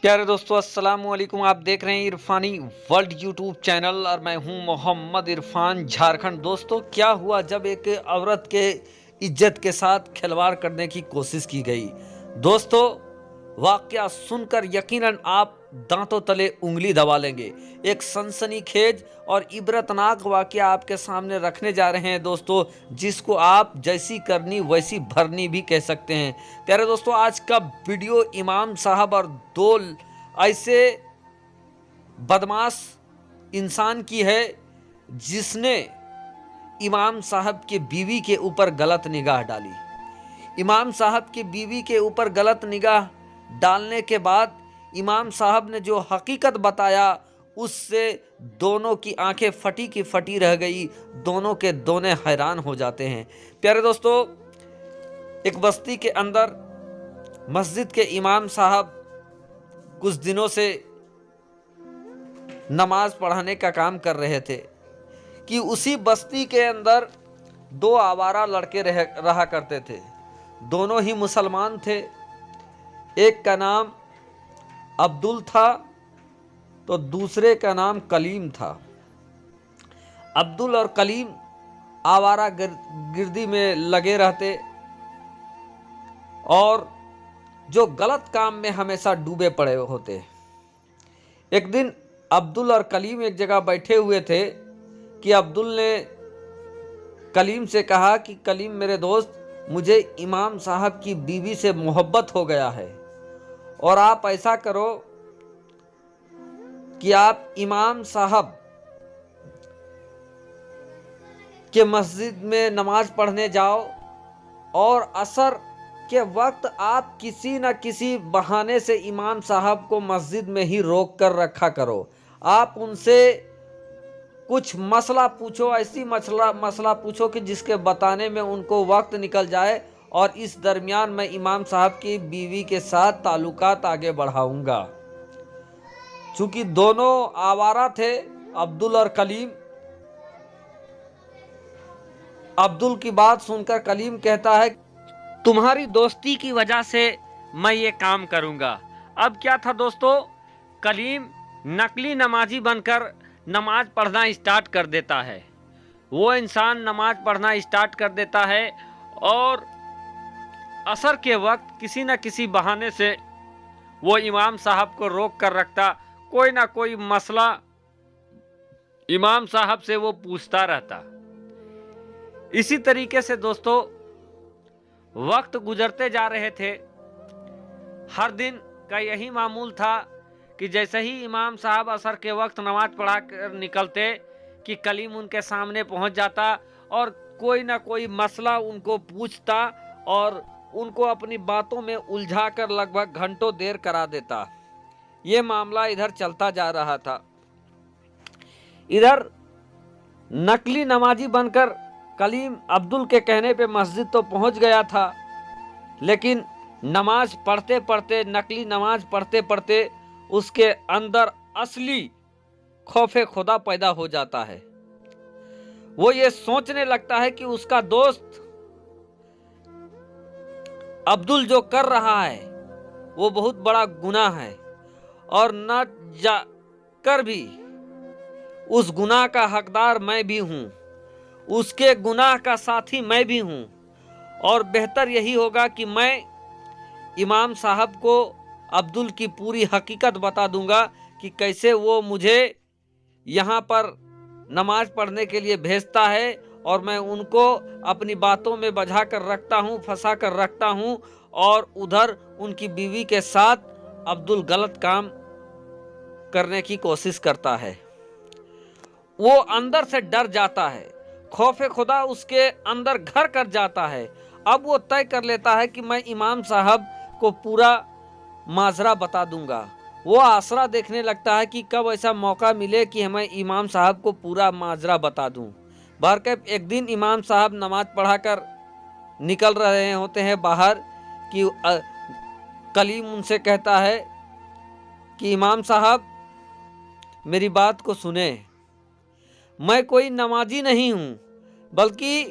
प्यारे दोस्तों, अस्सलाम वालेकुम। आप देख रहे हैं इरफानी वर्ल्ड यूट्यूब चैनल और मैं हूं मोहम्मद इरफान, झारखंड। दोस्तों, क्या हुआ जब एक औरत के इज्जत के साथ खिलवाड़ करने की कोशिश की गई। दोस्तों, वाकया सुनकर यकीनन आप दांतों तले उंगली दबा लेंगे। एक सनसनीखेज और इबरतनाक वाकया आपके सामने रखने जा रहे हैं दोस्तों, जिसको आप जैसी करनी वैसी भरनी भी कह सकते हैं। प्यारे दोस्तों, आज का वीडियो इमाम साहब और दो ऐसे बदमाश इंसान की है जिसने इमाम साहब की बीवी के ऊपर गलत निगाह डाली। इमाम साहब की बीवी के ऊपर गलत निगाह डालने के बाद इमाम साहब ने जो हकीकत बताया, उससे दोनों की आंखें फटी की फटी रह गई। दोनों के दोनों हैरान हो जाते हैं। प्यारे दोस्तों, एक बस्ती के अंदर मस्जिद के इमाम साहब कुछ दिनों से नमाज पढ़ाने का काम कर रहे थे कि उसी बस्ती के अंदर दो आवारा लड़के रहा करते थे। दोनों ही मुसलमान थे। एक का नाम अब्दुल था तो दूसरे का नाम कलीम था। अब्दुल और कलीम आवारा गिरदी में लगे रहते और जो गलत काम में हमेशा डूबे पड़े होते। एक दिन अब्दुल और कलीम एक जगह बैठे हुए थे कि अब्दुल ने कलीम से कहा कि कलीम मेरे दोस्त, मुझे इमाम साहब की बीवी से मोहब्बत हो गया है और आप ऐसा करो कि आप इमाम साहब के मस्जिद में नमाज पढ़ने जाओ और असर के वक्त आप किसी न किसी बहाने से इमाम साहब को मस्जिद में ही रोक कर रखा करो। आप उनसे कुछ मसला पूछो, ऐसी मसला पूछो कि जिसके बताने में उनको वक्त निकल जाए और इस दरमियान मैं इमाम साहब की बीवी के साथ ताल्लुकात आगे बढ़ाऊंगा। चूंकि दोनों आवारा थे, अब्दुल और कलीम। अब्दुल की बात सुनकर कलीम कहता है, तुम्हारी दोस्ती की वजह से मैं ये काम करूंगा। अब क्या था दोस्तों, कलीम नकली नमाजी बनकर नमाज पढ़ना स्टार्ट कर देता है। वो इंसान नमाज पढ़ना स्टार्ट कर देता है और असर के वक्त किसी न किसी बहाने से वो इमाम साहब को रोक कर रखता। कोई ना कोई मसला इमाम साहब से वो पूछता रहता। इसी तरीके से दोस्तों वक्त गुजरते जा रहे थे। हर दिन का यही मामूल था कि जैसे ही इमाम साहब असर के वक्त नमाज पढ़ा कर निकलते कि कलीम उनके सामने पहुंच जाता और कोई ना कोई मसला उनको पूछता और उनको अपनी बातों में उलझाकर लगभग घंटों देर करा देता। ये मामला इधर चलता जा रहा था। इधर नकली नमाजी बनकर कलीम अब्दुल के कहने पे मस्जिद तो पहुंच गया था, लेकिन नमाज पढ़ते पढ़ते, नकली नमाज पढ़ते पढ़ते उसके अंदर असली खौफे खुदा पैदा हो जाता है। वो ये सोचने लगता है कि उसका दोस्त अब्दुल जो कर रहा है वो बहुत बड़ा गुनाह है और न जाकर भी उस गुनाह का हकदार मैं भी हूं, उसके गुनाह का साथी मैं भी हूं और बेहतर यही होगा कि मैं इमाम साहब को अब्दुल की पूरी हकीकत बता दूंगा कि कैसे वो मुझे यहाँ पर नमाज पढ़ने के लिए भेजता है और मैं उनको अपनी बातों में बझा कर रखता हूँ, फंसा कर रखता हूँ और उधर उनकी बीवी के साथ अब्दुल गलत काम करने की कोशिश करता है। वो अंदर से डर जाता है, खौफे खुदा उसके अंदर घर कर जाता है। अब वो तय कर लेता है कि मैं इमाम साहब को पूरा माजरा बता दूंगा। वो आसरा देखने लगता है कि कब ऐसा मौका मिले कि मैं इमाम साहब को पूरा माजरा बता दूं। बहरकैफ एक दिन इमाम साहब नमाज पढ़ाकर निकल रहे होते हैं बाहर कि कलीम उनसे कहता है कि इमाम साहब मेरी बात को सुने, मैं कोई नमाजी नहीं हूं, बल्कि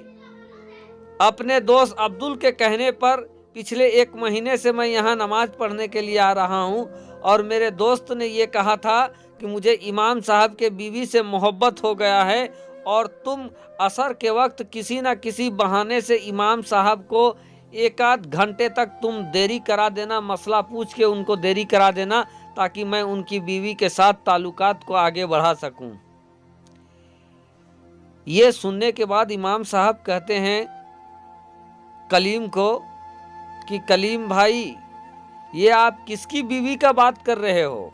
अपने दोस्त अब्दुल के कहने पर पिछले 1 महीने से मैं यहाँ नमाज पढ़ने के लिए आ रहा हूँ और मेरे दोस्त ने ये कहा था कि मुझे इमाम साहब के बीवी से मोहब्बत हो गया है, और तुम असर के वक्त किसी न किसी बहाने से इमाम साहब को एक आध घंटे तक तुम देरी करा देना, मसला पूछ के उनको देरी करा देना, ताकि मैं उनकी बीवी के साथ ताल्लुकात को आगे बढ़ा सकूं। ये सुनने के बाद इमाम साहब कहते हैं कलीम को कि कलीम भाई, ये आप किसकी बीवी का बात कर रहे हो?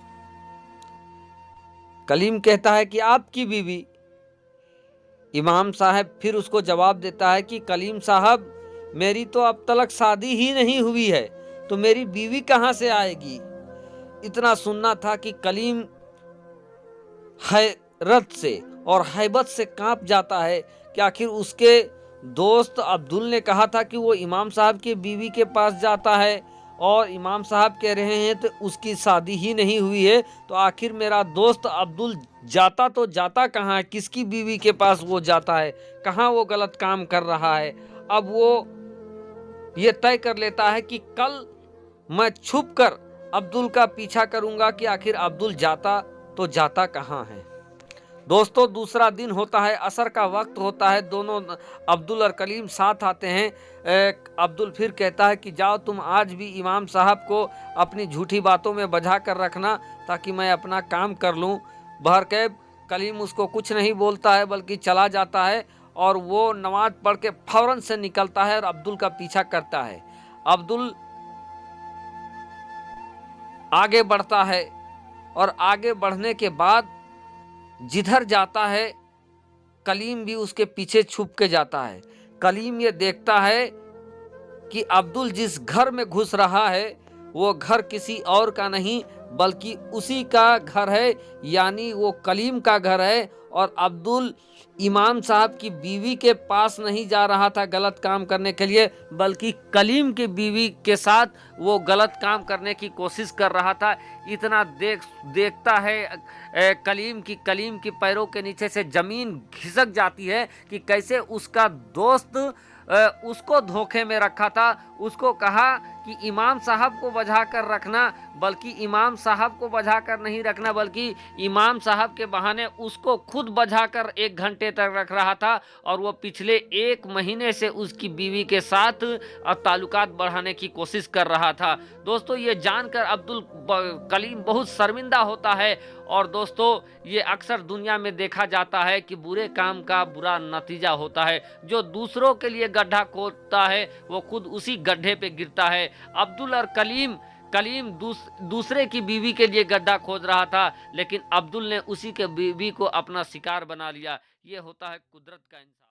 कलीम कहता है कि आपकी बीवी। इमाम साहब फिर उसको जवाब देता है कि कलीम साहब, मेरी तो अब तक शादी ही नहीं हुई है, तो मेरी बीवी कहाँ से आएगी? इतना सुनना था कि कलीम हैरत से और हैबत से कांप जाता है कि आखिर उसके दोस्त अब्दुल ने कहा था कि वो इमाम साहब की बीवी के पास जाता है, और इमाम साहब कह रहे हैं तो उसकी शादी ही नहीं हुई है, तो आखिर मेरा दोस्त अब्दुल जाता तो जाता कहाँ है? किसकी बीवी के पास वो जाता है? कहाँ वो गलत काम कर रहा है? अब वो ये तय कर लेता है कि कल मैं छुप कर अब्दुल का पीछा करूंगा कि आखिर अब्दुल जाता तो जाता कहाँ है। दोस्तों, दूसरा दिन होता है, असर का वक्त होता है, दोनों अब्दुल और कलीम साथ आते हैं। अब्दुल फिर कहता है कि जाओ तुम आज भी इमाम साहब को अपनी झूठी बातों में बझा कर रखना, ताकि मैं अपना काम कर लूँ। बहरकैफ कलीम उसको कुछ नहीं बोलता है, बल्कि चला जाता है, और वो नमाज पढ़ के फौरन से निकलता है और अब्दुल का पीछा करता है। अब्दुल आगे बढ़ता है, और आगे बढ़ने के बाद जिधर जाता है कलीम भी उसके पीछे छुप के जाता है। कलीम ये देखता है कि अब्दुल जिस घर में घुस रहा है वो घर किसी और का नहीं बल्कि उसी का घर है, यानी वो कलीम का घर है। और अब्दुल इमाम साहब की बीवी के पास नहीं जा रहा था गलत काम करने के लिए, बल्कि कलीम की बीवी के साथ वो गलत काम करने की कोशिश कर रहा था। इतना देखता है कलीम की पैरों के नीचे से जमीन खिसक जाती है कि कैसे उसका दोस्त उसको धोखे में रखा था। उसको कहा कि इमाम साहब को बजा कर रखना, बल्कि इमाम साहब को बजा कर नहीं रखना, बल्कि इमाम साहब के बहाने उसको खुद बजा कर 1 घंटे तक रख रहा था। और वो पिछले 1 महीने से उसकी बीवी के साथ ताल्लुकात बढ़ाने की कोशिश कर रहा था। दोस्तों, ये जानकर अब्दुल कलीम बहुत शर्मिंदा होता है। और दोस्तों, ये अक्सर दुनिया में देखा जाता है कि बुरे काम का बुरा नतीजा होता है। जो दूसरों के लिए गड्ढा खोदता है वो खुद उसी गड्ढे पे गिरता है। अब्दुल और कलीम दूसरे की बीवी के लिए गड्ढा खोद रहा था, लेकिन अब्दुल ने उसी के बीवी को अपना शिकार बना लिया। ये होता है कुदरत का इंसाफ।